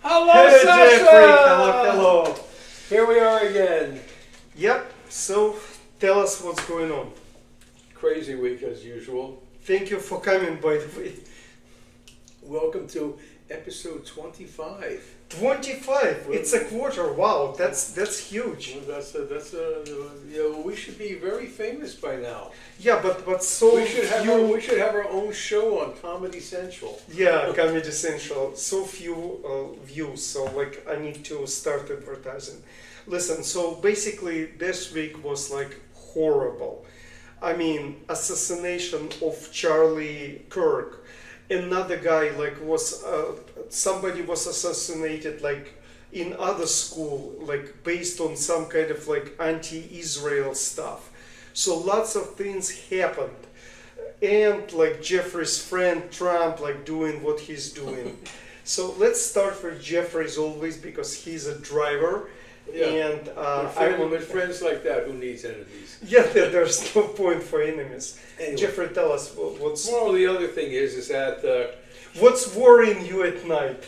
Hello, Hey, Sasha! Jeffrey. Hello. Here we are again. Yep. So, tell us what's going on. Crazy week as usual. Thank you for coming, by the way. Welcome to episode 25. 25. It's a quarter. Wow, that's huge. Well, we should be very famous by now. Yeah, but so We should have few. we should have our own show on Comedy Central. Yeah, Comedy Central. So few views. So like, I need to start advertising. Listen. So basically, this week was like horrible. I mean, assassination of Charlie Kirk. Another guy somebody was assassinated like in other school, like based on some kind of like anti-Israel stuff. So lots of things happened, and like Jeffrey's friend Trump like doing what he's doing. So let's start with Jeffrey's always because he's a driver. Yeah. And With friends like that, who needs enemies? yeah, there's no point for enemies. Anyway. Jeffrey, tell us what's Well, the other thing is that what's worrying you at night.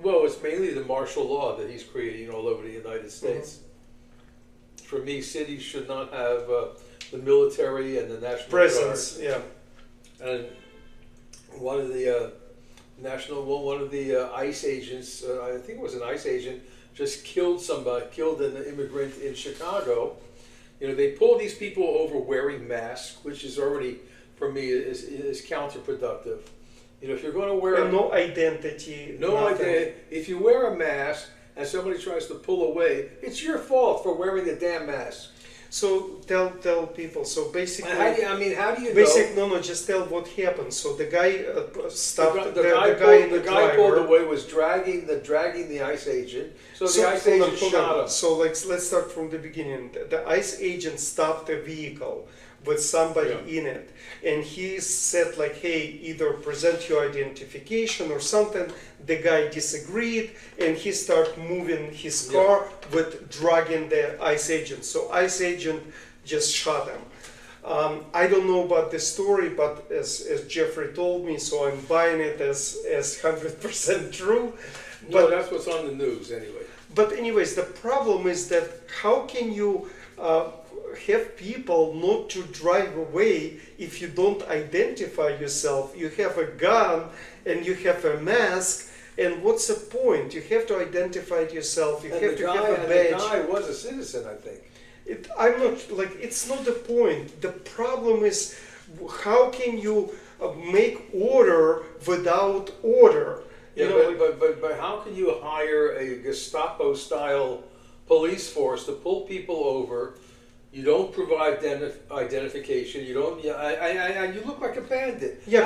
well, it's mainly the martial law that he's creating all over the United States. For me, cities should not have the military and the National Presence, yeah. Guard. And one of the ICE agents, I think it was an ICE agent, just killed an immigrant in Chicago. You know, they pull these people over wearing masks, which is already, for me, is counterproductive. You know, if you're going to wear And no identity. no nothing. idea. If you wear a mask and somebody tries to pull away, it's your fault for wearing the damn mask. So tell people. So basically, How do you know? No, just tell what happened. So the guy stopped The guy pulled away was dragging the ICE agent. So the ICE agent shot him. So let's start from the beginning. The ICE agent stopped the vehicle with somebody in it, and he said like, "Hey, either present your identification or something." The guy disagreed, and he started moving his car with dragging the ICE agent. So ICE agent just shot him. I don't know about the story, but as Jeffrey told me, so I'm buying it as 100% true. But that's what's on the news anyway. But anyways, the problem is that how can you have people not to drive away if you don't identify yourself? You have a gun and you have a mask, and what's the point? You have to identify yourself. You have to have a badge. The guy was a citizen, I think. I'm not like, it's not the point. The problem is, how can you make order without order? Yeah, You know, but how can you hire a Gestapo-style police force to pull people over? You don't provide identification. You don't. And you look like a bandit. Yeah,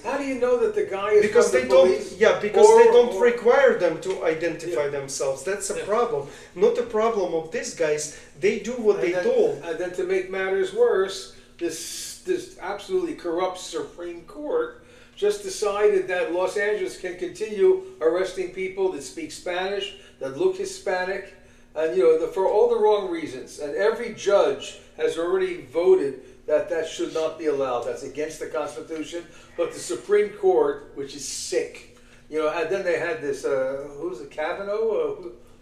How do you know that the guy is because from they the police? don't. Yeah, because they don't require them to identify themselves. That's a problem. Not the problem of these guys. They do what they told. And then to make matters worse, this absolutely corrupt Supreme Court just decided that Los Angeles can continue arresting people that speak Spanish, that look Hispanic. And for all the wrong reasons, and every judge has already voted that should not be allowed. That's against the Constitution. But the Supreme Court, which is sick, and then they had this. Who's the Kavanaugh?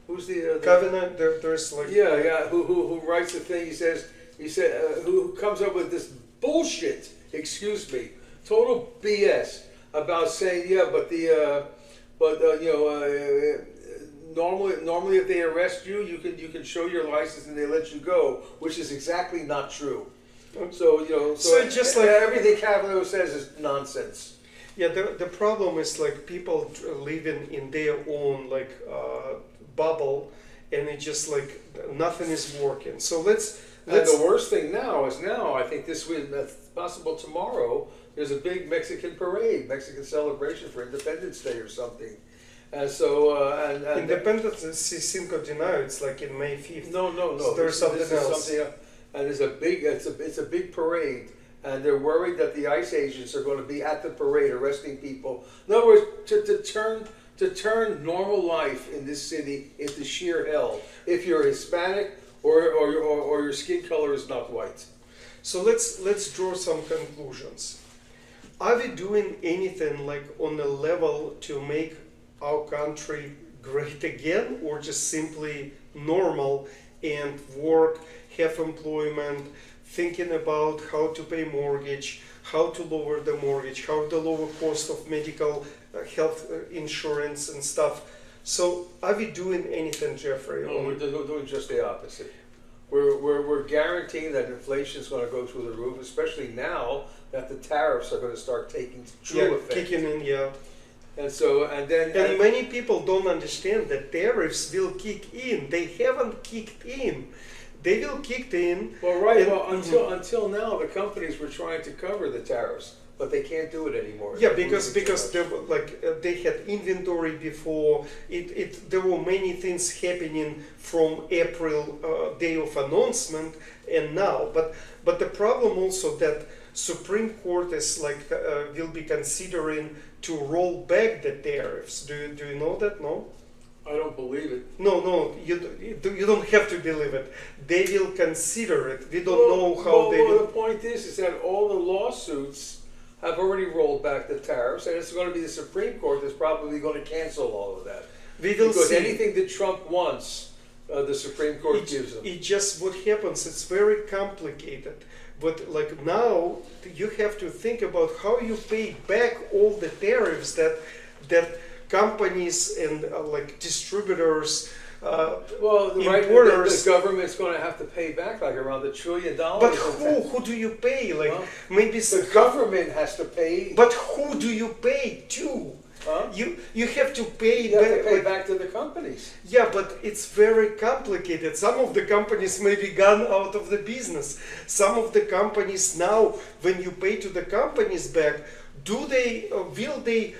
Who's the Kavanaugh? There's like who writes the thing? He said who comes up with this bullshit? Excuse me, total BS about saying Normally, if they arrest you, you can show your license and they let you go, which is exactly not true. So So just like everything Kavanaugh says is nonsense. Yeah, the problem is like people living in their own like bubble, and it just like nothing is working. So let's. And the worst thing now I think this week, that's possible tomorrow. There's a big Mexican parade, Mexican celebration for Independence Day or something. And so, Independence is Cinco de Mayo. It's like in May 5th. No. So there's something else. And it's a big parade, and they're worried that the ICE agents are going to be at the parade arresting people. In other words, to turn normal life in this city into sheer hell if you're Hispanic or your skin color is not white. So let's draw some conclusions. Are we doing anything like on a level to make our country great again, or just simply normal and work, have employment, thinking about how to pay mortgage, how to lower the mortgage, how to lower cost of medical health insurance and stuff. So are we doing anything, Jeffrey? No, we're doing just the opposite. We're guaranteeing that inflation is going to go through the roof, especially now that the tariffs are going to start taking true effect. Kicking in, yeah. And many people don't understand that tariffs will kick in. They haven't kicked in. They will kick in. Well, right. Well, until now, the companies were trying to cover the tariffs, but they can't do it anymore. Yeah, because they had inventory before. There were many things happening from April day of announcement and now. But the problem also that Supreme Court is will be considering to roll back the tariffs. Do you know that? No. I don't believe it. No, you don't have to believe it. They will consider it. We don't know how they will. The point is that all the lawsuits have already rolled back the tariffs, and it's going to be the Supreme Court that's probably going to cancel all of that. We will because see. Anything that Trump wants, the Supreme Court gives him. It just what happens. It's very complicated. But now you have to think about how you pay back all the tariffs that companies and distributors, importers. The government's going to have to pay back around $1 trillion. But who do you pay? Maybe the government has to pay. But who do you pay to? Huh? You have to pay. You have to pay back to the companies. Yeah, but it's very complicated. Some of the companies may be gone out of the business. Some of the companies now, when you pay to the companies back, will they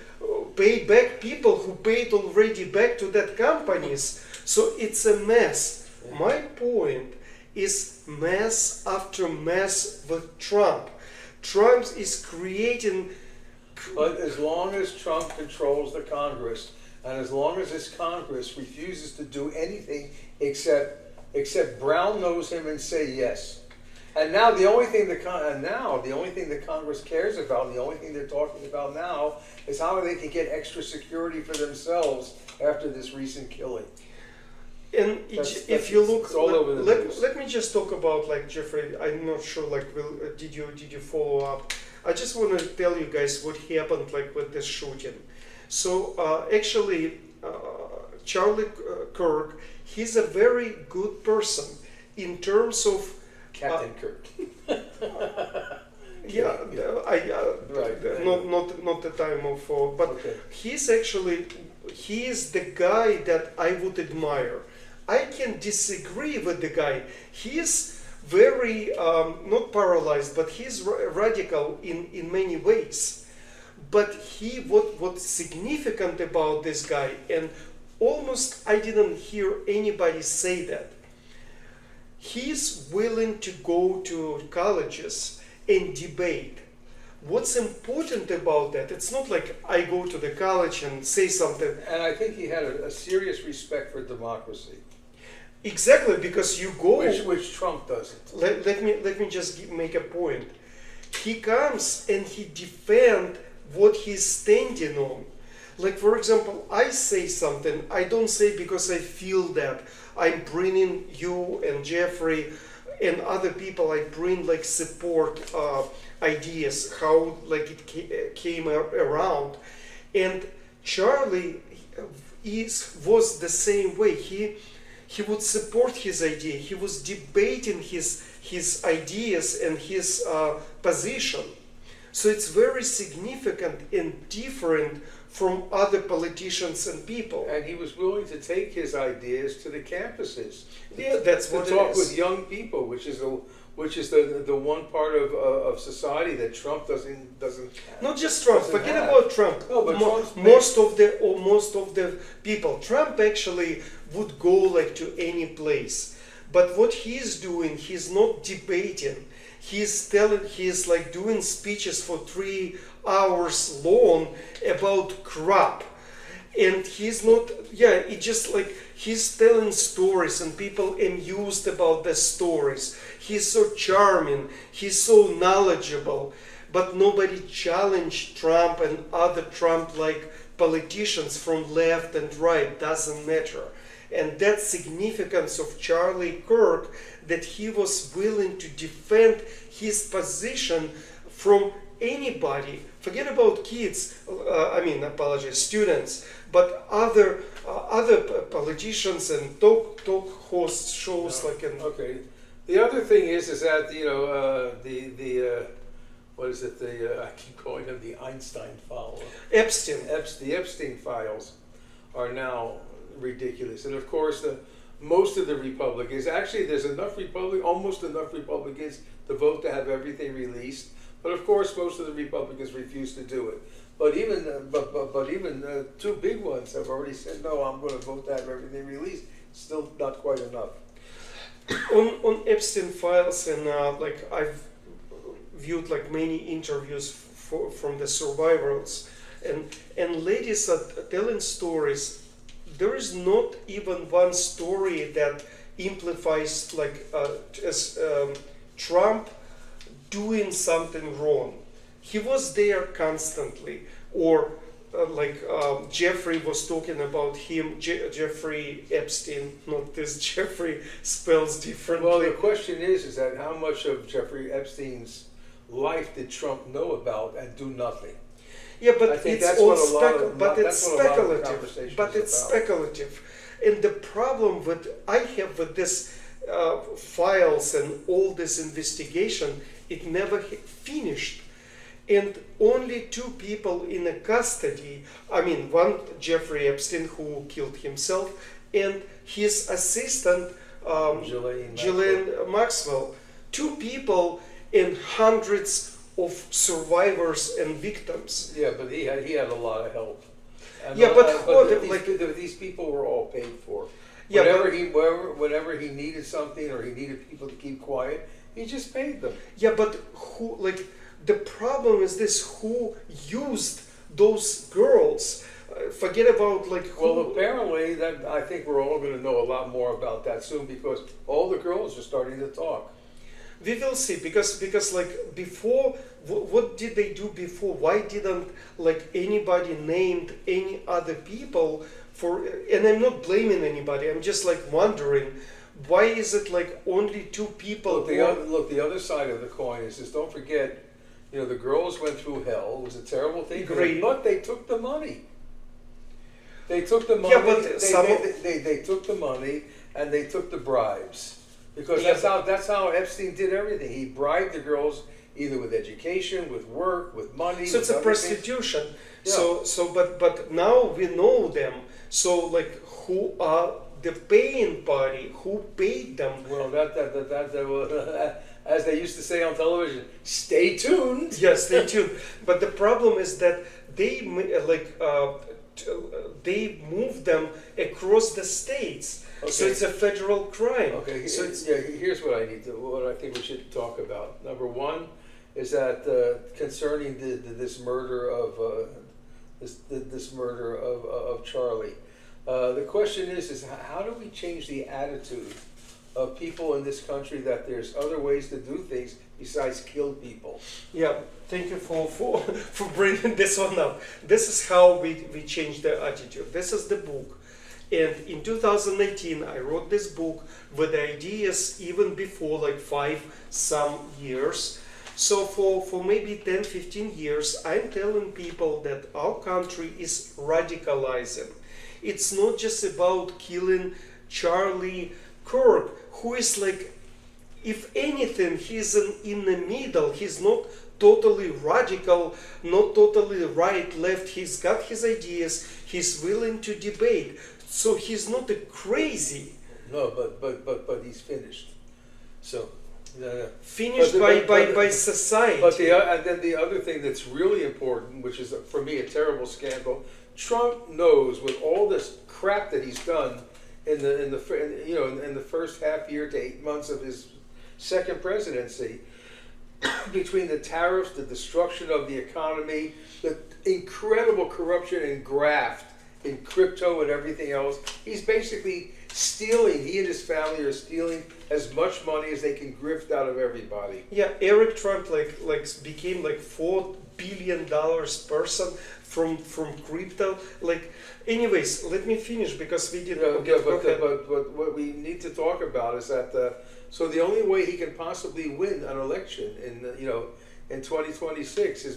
pay back people who paid already back to that companies? So it's a mess. Yeah. My point is mess after mess with Trump. Trump is creating. But as long as Trump controls the Congress, and as long as this Congress refuses to do anything except brown nose him and say yes. And now the only thing the Congress cares about, and the only thing they're talking about now, is how they can get extra security for themselves after this recent killing. And if you look, all over the news. Let me just talk about Jeffrey. I'm not sure. Did you follow up? I just want to tell you guys what happened with the shooting. So actually, Charlie Kirk, he's a very good person in terms of Captain Kirk. Yeah, right. Not the time of, but okay. He is the guy that I would admire. I can disagree with the guy. He is very not paralyzed, but he's radical in many ways. But what's significant about this guy, and almost I didn't hear anybody say that. He's willing to go to colleges and debate. What's important about that? It's not like I go to the college and say something. And I think he had a serious respect for democracy. Exactly, because you go. Which Trump doesn't. Let me just make a point. He comes and he defends what he's standing on. For example, I say something. I don't say because I feel that. I'm bringing you and Jeffrey and other people. I bring support ideas how it came around. And Charlie was the same way. He would support his idea. He was debating his ideas and his position. So it's very significant and different from other politicians and people. And he was willing to take his ideas to the campuses. Yeah, that's what it is. To talk with young people, which is the one part of society that Trump doesn't. Not just Trump. Forget about Trump. No, but most of the people. Trump actually would go to any place, but what he's doing, he's not debating. He's doing speeches for 3 hours long about crap, and he's not. Yeah, it's just he's telling stories, and people amused about the stories. He's so charming. He's so knowledgeable, but nobody challenged Trump and other Trump-like politicians from left and right, doesn't matter. And that significance of Charlie Kirk, that he was willing to defend his position from anybody. Forget about kids, students, but other politicians and talk host shows No. like an. Okay. The other thing is that the what is it? I keep calling them the Einstein file. Epstein. The Epstein files are now ridiculous, and of course most of the Republicans, actually there's almost enough Republicans to vote to have everything released, but of course most of the Republicans refuse to do it. But even two big ones have already said no, I'm going to vote to have everything released. Still not quite enough. On Epstein files, and I've viewed like many interviews from the survivors, and ladies are telling stories. There is not even one story that implies Trump doing something wrong. He was there constantly, or Jeffrey was talking about him, Jeffrey Epstein, not this Jeffrey, spells differently. Well, the question is that how much of Jeffrey Epstein's life did Trump know about and do nothing? Yeah, but I think it's that's all what a lot of- but that's it's what a lot of the speculative. conversation But is it's about. speculative, and the problem I have with this files and all this investigation, it never finished. And only two people in a custody, one Jeffrey Epstein, who killed himself, and his assistant Ghislaine Maxwell. Two people and hundreds of survivors and victims. Yeah, but he had a lot of help. And Yeah, but these people were all paid for. Yeah, Whenever he needed something or he needed people to keep quiet, he just paid them. Yeah, but the problem is this: who used those girls? Forget about who. Well, apparently, that I think we're all going to know a lot more about that soon because all the girls are starting to talk. We will see, because before, what did they do before? Why didn't anybody named any other people for? And I'm not blaming anybody. I'm just wondering, why is it only two people? The other side of the coin is don't forget, the girls went through hell. It was a terrible thing. Great. But they took the money. They took the money. Yeah, but they took the money and they took the bribes. Because that's how Epstein did everything. He bribed the girls either with education, with work, with money. So it's a prostitution. Yeah. But now we know them. So who are the paying party? Who paid them? Well, as they used to say on television, stay tuned. Yes, stay tuned. But the problem is that they moved them across the states. Okay. So it's a federal crime. Okay. So Here's what I think we should talk about. Number one is that concerning this murder of Charlie. The question is how do we change the attitude of people in this country that there's other ways to do things besides kill people? Yeah, thank you for bringing this one up. This is how we change the attitude. This is the book. And in 2018, I wrote this book with ideas even before 5 some years. So for maybe 10, 15 years, I'm telling people that our country is radicalizing. It's not just about killing Charlie Kirk, who is if anything, he's in the middle. He's not totally radical, not totally right, left. He's got his ideas. He's willing to debate. So he's not a crazy. No, but he's finished. So finished by society. But and then the other thing that's really important, which is for me a terrible scandal, Trump knows with all this crap that he's done in the first half year to 8 months of his second presidency, between the tariffs, the destruction of the economy, the incredible corruption and graft in crypto and everything else, he's basically stealing. He and his family are stealing as much money as they can grift out of everybody. Yeah, Eric Trump like became like $4 billion person from crypto. Like, anyways, let me finish because we didn't. Yeah, but what we need to talk about is that so the only way he can possibly win an election in 2026 is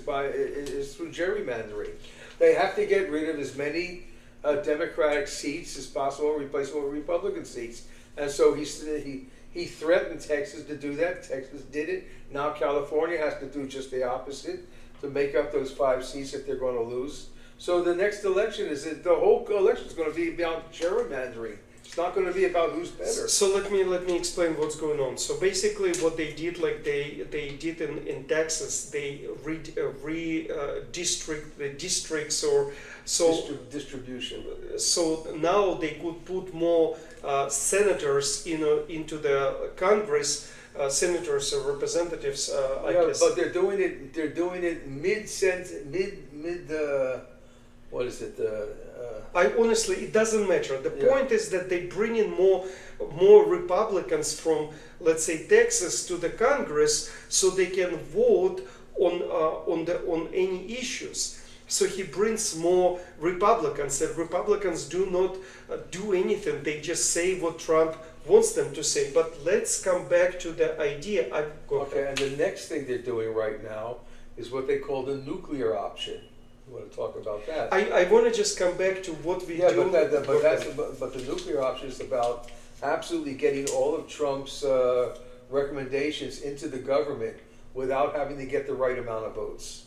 through gerrymandering. They have to get rid of as many Democratic seats as possible, replace them with Republican seats. And so he threatened Texas to do that. Texas did it. Now California has to do just the opposite to make up those 5 seats that they're going to lose. So the next election the whole election is going to be about gerrymandering. It's not going to be about who's better. So let me explain what's going on. So basically, what they did, like they did in Texas, they redistrict the districts or so distribution. So now they could put more senators into the Congress, senators or representatives. I guess. But they're doing it. They're doing it mid. What is it? I honestly, it doesn't matter. The point is that they bring in more Republicans from, let's say, Texas to the Congress, so they can vote on any issues. So he brings more Republicans, and Republicans do not do anything. They just say what Trump wants them to say. But let's come back to the idea. Okay, and the next thing they're doing right now is what they call the nuclear option. You want to talk about that? I want to just come back to what we do. But the nuclear option is about absolutely getting all of Trump's recommendations into the government without having to get the right amount of votes.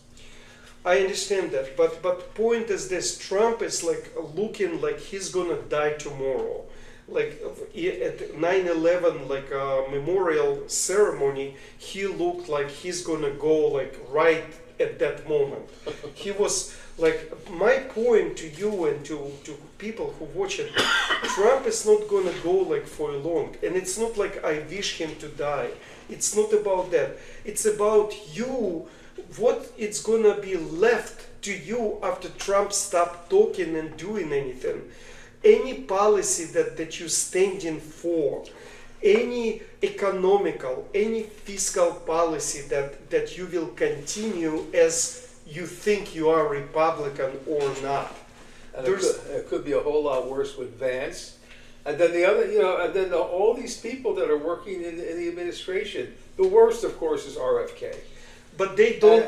I understand that, but point is this: Trump is like looking like he's gonna die tomorrow. Like at 9/11, like a memorial ceremony, he looked like he's gonna go like right at that moment. He was like, my point to you and to people who watch it, Trump is not gonna go like for long, and it's not like I wish him to die. It's not about that. It's about you. What it's gonna be left to you after Trump stopped talking and doing anything. Any policy that you're standing for, any economical, any fiscal policy that you will continue as you think you are Republican or not. And it could be a whole lot worse with Vance. And then the other, all these people that are working in the administration, the worst, of course, is RFK. But they don't.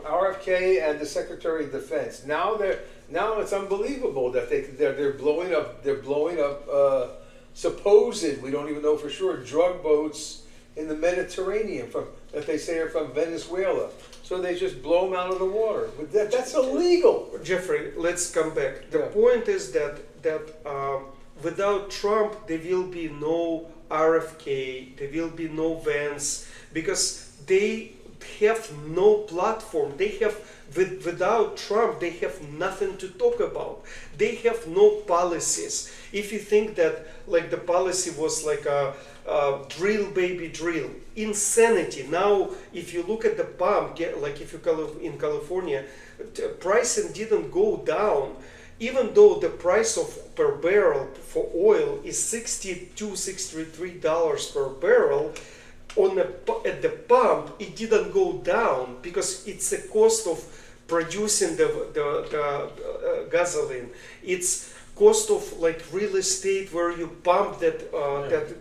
RFK and the Secretary of Defense. Now it's unbelievable that they're blowing up. They're blowing up supposed, we don't even know for sure, drug boats in the Mediterranean that they say are from Venezuela. So they just blow them out of the water. But that's illegal. Jeffrey, let's come back. The point is that without Trump, there will be no RFK, there will be no Vance, because they have no platform. They have, without Trump, they have nothing to talk about. They have no policies. If you think that like the policy was like a drill baby drill, insanity. Now, if you look at the pump, like if you in California, pricing didn't go down, even though the price per barrel for oil is $63 per barrel. At the pump, it didn't go down because it's a cost of producing the gasoline. It's cost of like real estate where you pump that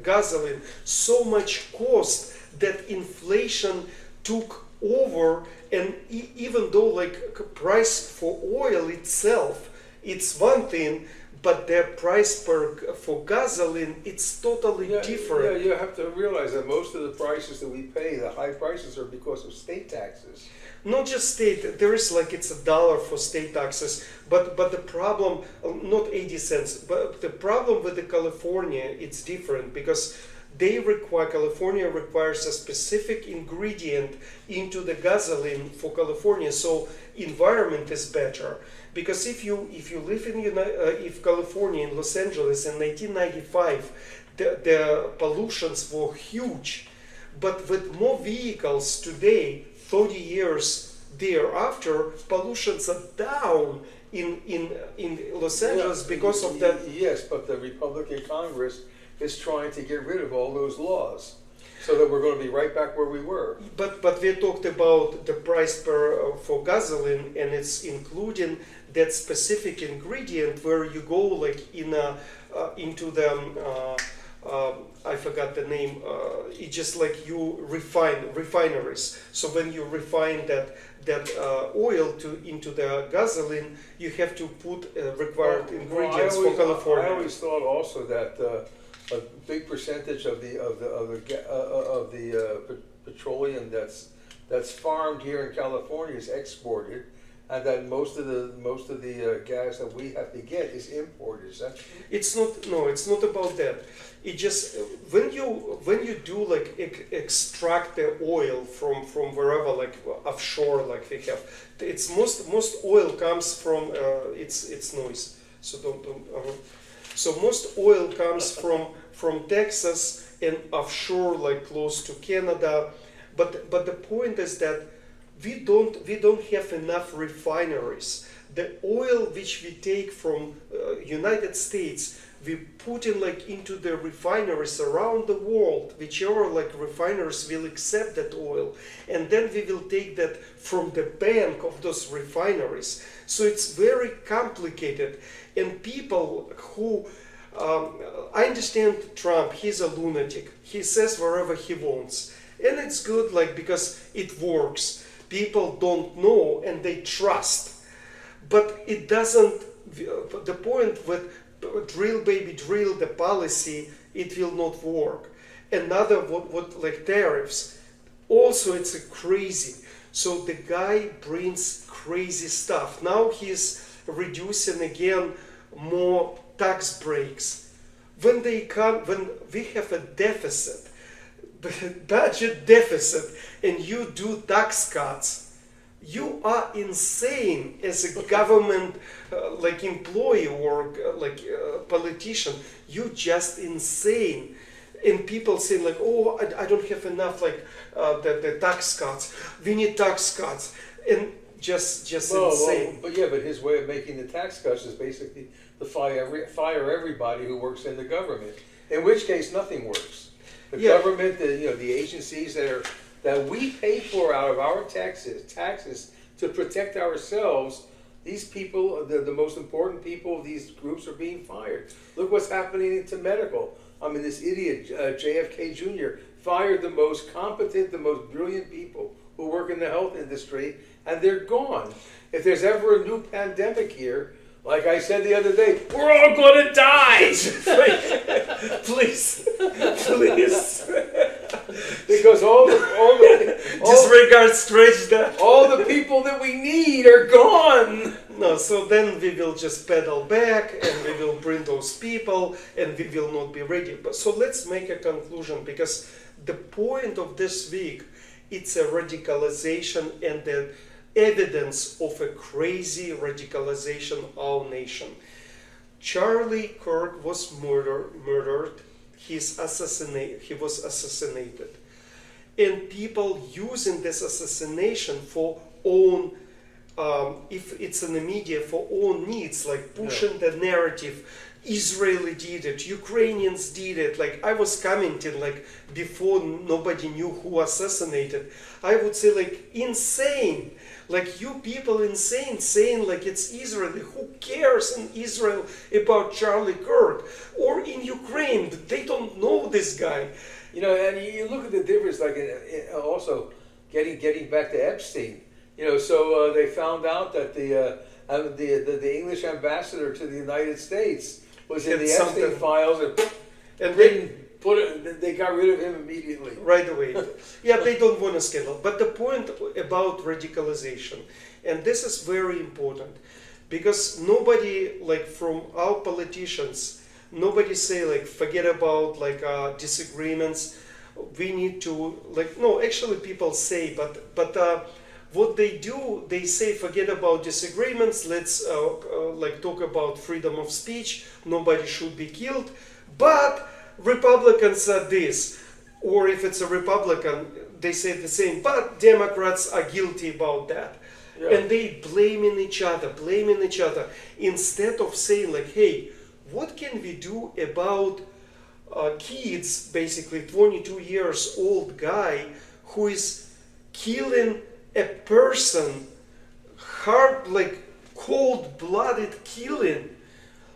gasoline. So much cost that inflation took over, and even though like price for oil itself, it's one thing, but the price for gasoline, it's totally different. Yeah, you have to realize that most of the prices that we pay, the high prices, are because of state taxes. Not just state, there is like it's $1 for state taxes, but the problem, not 80 cents, but the problem with the California, it's different because California requires a specific ingredient into the gasoline for California, so environment is better. Because if you live in if California, in Los Angeles in 1995, the pollutions were huge, but with more vehicles today, 30 years thereafter, pollutions are down in Los Angeles because of that. Yes, but the Republican Congress is trying to get rid of all those laws, so that we're going to be right back where we were. But we talked about the price per for gasoline, and it's including that specific ingredient where you go like into the I forgot the name. It's just like you refineries. So when you refine that oil into the gasoline, you have to put required ingredients for California. I always thought also that a big percentage of the petroleum that's farmed here in California is exported, and that most of the gas that we have to get is imported. Is that true? It's not about that. It just when you do like extract the oil from wherever, like offshore, like we have, it's most oil comes from it's noise. So don't. So most oil comes from Texas and offshore, like close to Canada. But the point is that we don't have enough refineries. The oil which we take from United States, we put in like into the refineries around the world, whichever like refineries will accept that oil, and then we will take that from the bank of those refineries. So it's very complicated, and people who I understand Trump, he's a lunatic. He says wherever he wants, and it's good, like because it works. People don't know and they trust, but it doesn't. The point with drill baby drill the policy, it will not work. Another what like tariffs, also it's a crazy. So the guy brings crazy stuff. Now he's reducing again more tax breaks. When we have a deficit, budget deficit, and you do tax cuts, you are insane as a government like employee or politician. You just insane. And people say like, oh, I don't have enough like the tax cuts. We need tax cuts, and just insane. But his way of making the tax cuts is basically to fire everybody who works in the government. In which case, nothing works. The government, the agencies that we pay for out of our taxes to protect ourselves, these people, the most important people of these groups are being fired. Look what's happening to medical. I mean, this idiot, JFK Jr., fired the most competent, the most brilliant people who work in the health industry, and they're gone. If there's ever a new pandemic here, like I said the other day, we're all going to die. Please. Because disregard stretch that. All the people that we need are gone. No, so then we will just pedal back and we will bring those people and we will not be ready. But so let's make a conclusion, because the point of this week, it's a radicalization and the evidence of a crazy radicalization of our nation. Charlie Kirk was murdered. He was assassinated. And people using this assassination for own, if it's in the media, for own needs, like pushing the narrative. Israeli did it, Ukrainians did it. Like I was commenting, like before nobody knew who assassinated. I would say like insane. Like you people insane, saying like it's Israeli. Who cares in Israel about Charlie Kirk? Or in Ukraine, they don't know this guy. And you look at the difference, like also getting back to Epstein. So they found out that the English ambassador to the United States was in the Epstein files, and they got rid of him immediately. Right away. Yeah, they don't want a scandal. But the point about radicalization, and this is very important, because nobody, like from our politicians, nobody say like forget about like disagreements. We need to no. Actually, people say, but what they do, they say forget about disagreements. Let's talk about freedom of speech. Nobody should be killed, but Republicans said this, or if it's a Republican, they say the same, but Democrats are guilty about that. Yeah. and they blaming each other, instead of saying like, hey, what can we do about kids, basically 22 years old guy who is killing a person, hard, like cold-blooded killing,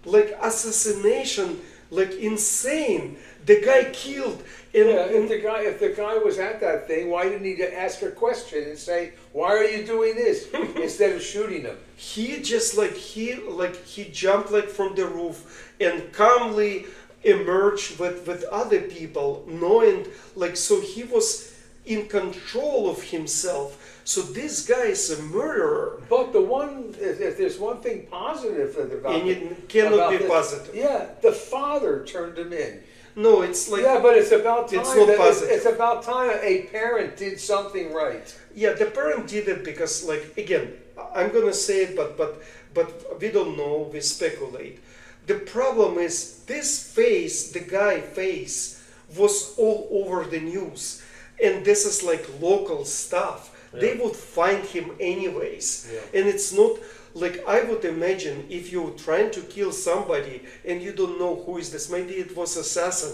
like assassination, like insane. The guy killed, and, Yeah, if the guy was at that thing, why didn't he ask a question and say, "Why are you doing this?" instead of shooting him? he just he jumped like from the roof and calmly emerged with other people, knowing like, so he was in control of himself. So this guy is a murderer. But if there's one thing positive about And it cannot be positive. yeah, the father turned him in. No, it's like, Yeah, but it's about time. It's not that positive. It's about time a parent did something right. yeah, the parent did it because, like, again, I'm gonna say it, but we don't know. We speculate. The problem is this face, the guy face, was all over the news, and this is like local stuff. Yeah. They would find him anyways, Yeah. and it's not like, I would imagine if you're trying to kill somebody and you don't know who is this. Maybe it was assassin.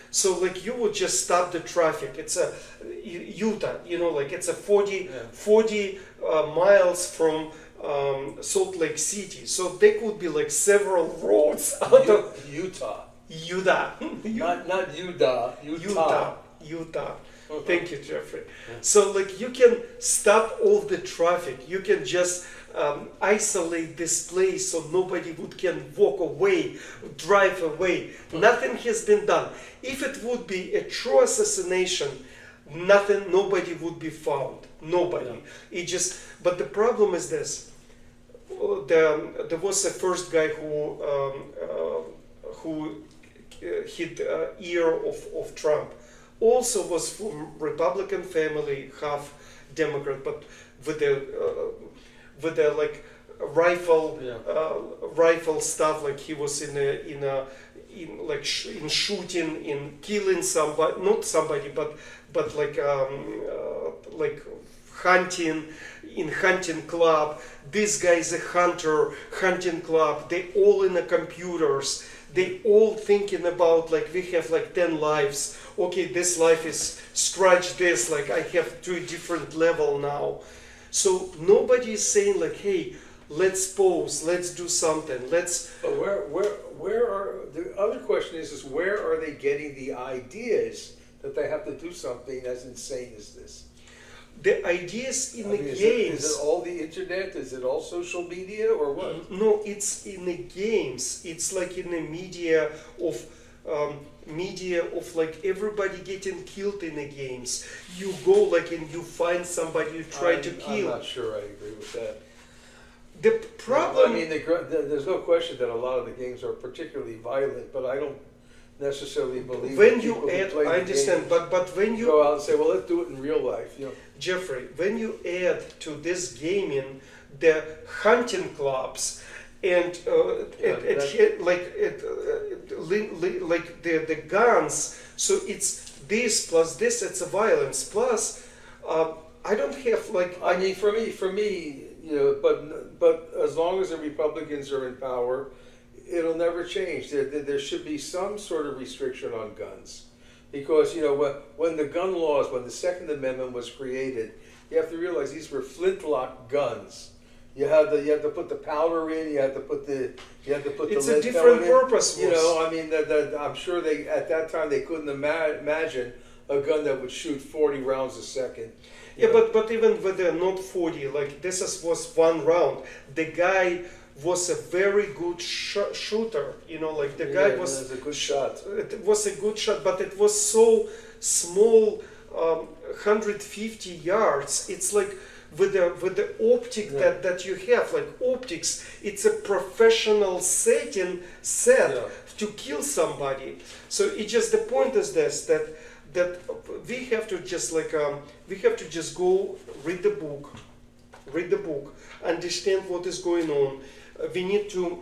So like, you would just stop the traffic. It's a Utah, like it's a 40 miles from Salt Lake City. So there could be like several roads out of Utah, Utah. not Utah, Utah. Utah. Thank you, Jeffrey. So like, you can stop all the traffic. You can just isolate this place so nobody can walk away, drive away. Nothing has been done. If it would be a true assassination, nobody would be found. Nobody. But the problem is this. There was a first guy who hit ear of Trump. Also was from Republican family, half Democrat, but with the like rifle stuff. Like, he was in shooting, in killing somebody, not somebody, but like hunting, in hunting club. This guy is a hunting club. They all in the computers. They all thinking about, like, we have like 10 lives. Okay, this life is scratch this, like I have to a different level now. So nobody is saying like, hey, let's pause, let's do something, let's. But where are the other question is where are they getting the ideas that they have to do something as insane as this? The ideas in the Is games. it all the internet? Is it all social media or what? No, it's in the games. It's like in the media of like everybody getting killed in the games. You go like and you find somebody you try to kill. I'm not sure I agree with that. The problem. I mean, there's no question that a lot of the games are particularly violent, but I don't necessarily believe when that you people who add, play I the understand, games but when you go out and say, well, let's do it in real life, Jeffrey, when you add to this gaming the hunting clubs and the guns, so it's this plus this, it's a violence plus. I don't have like. I mean, for me, but as long as the Republicans are in power, it'll never change. There should be some sort of restriction on guns, because when the gun laws, when the Second Amendment was created, you have to realize these were flintlock guns. You had to put the powder in. You had to put the It's the a lead different pellet in. purpose. I mean, I'm sure at that time they couldn't imagine a gun that would shoot 40 rounds a second. Yeah, but even with the not 40, like this was one round. The guy was a very good shooter. Like the guy was a good shot. It was a good shot, but it was so small, 150 yards. It's like with the optic that you have, like optics. It's a professional set to kill somebody. So the point is this, that we have to just go read the book, understand what is going on. We need to,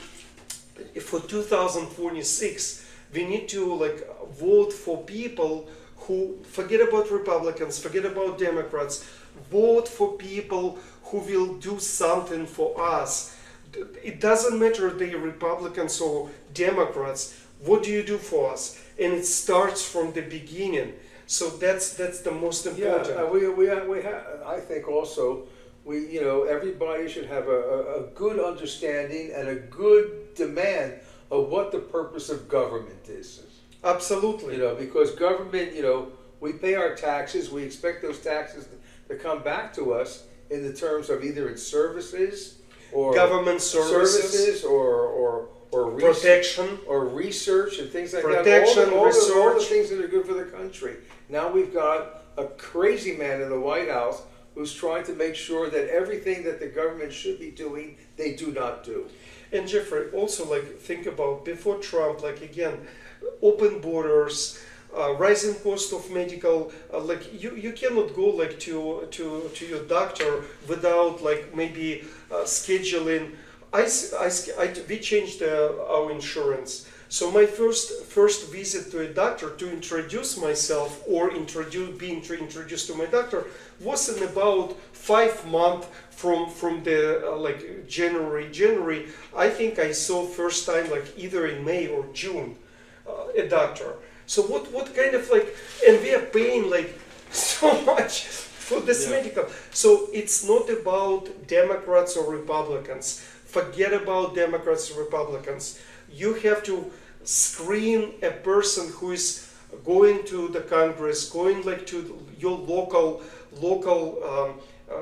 for 2046, we need to vote for people who forget about Republicans, forget about Democrats, vote for people who will do something for us. It doesn't matter if they're Republicans or Democrats. What do you do for us? And it starts from the beginning. So that's the most important. I think also everybody should have a good understanding and a good demand of what the purpose of government is. Absolutely. Because government, we pay our taxes. We expect those taxes to come back to us in the terms of either its services or government services or protection or research and things like protection, that. All the research. things that are good for the country. Now we've got a crazy man in the White House who's trying to make sure that everything that the government should be doing, they do not do. And Jeffrey, also think about before Trump, again, open borders, rising cost of medical, you cannot go to your doctor without maybe scheduling. We changed our insurance. So my first visit to a doctor to introduce myself or being introduced to my doctor was in about 5 months from the January. I think I saw first time either in May or June a doctor. So what kind of and we are paying so much for this medical. So it's not about Democrats or Republicans. Forget about Democrats or Republicans. You have to screen a person who is going to the Congress, going to your local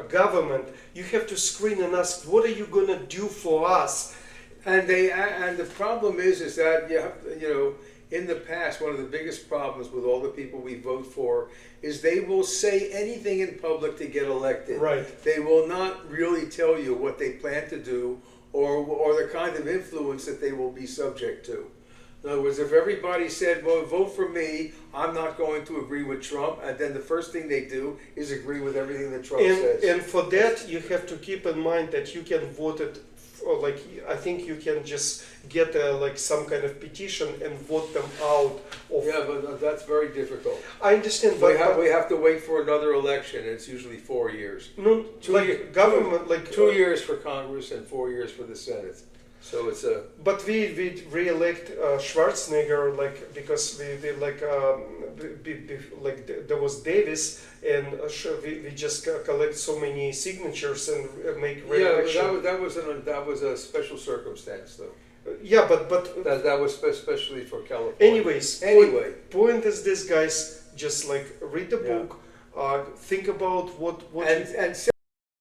government. You have to screen and ask, what are you going to do for us? And the problem is that in the past, one of the biggest problems with all the people we vote for is they will say anything in public to get elected. Right. They will not really tell you what they plan to do or the kind of influence that they will be subject to. In other words, if everybody said, well, vote for me, I'm not going to agree with Trump, and then the first thing they do is agree with everything that Trump says. And for that, you have to keep in mind that you can vote it, I think you can just get some kind of petition and vote them out. Yeah, but that's very difficult. I understand, but we have to wait for another election. It's usually 4 years. No, government 2 years for Congress and 4 years for the Senate. So it's a. But we re-elect Schwarzenegger because there was Davis and we just collect so many signatures and make re-election. Yeah, that was a special circumstance though. Yeah, but that was especially for California. Anyways, point is this, guys, just read the book, think about what and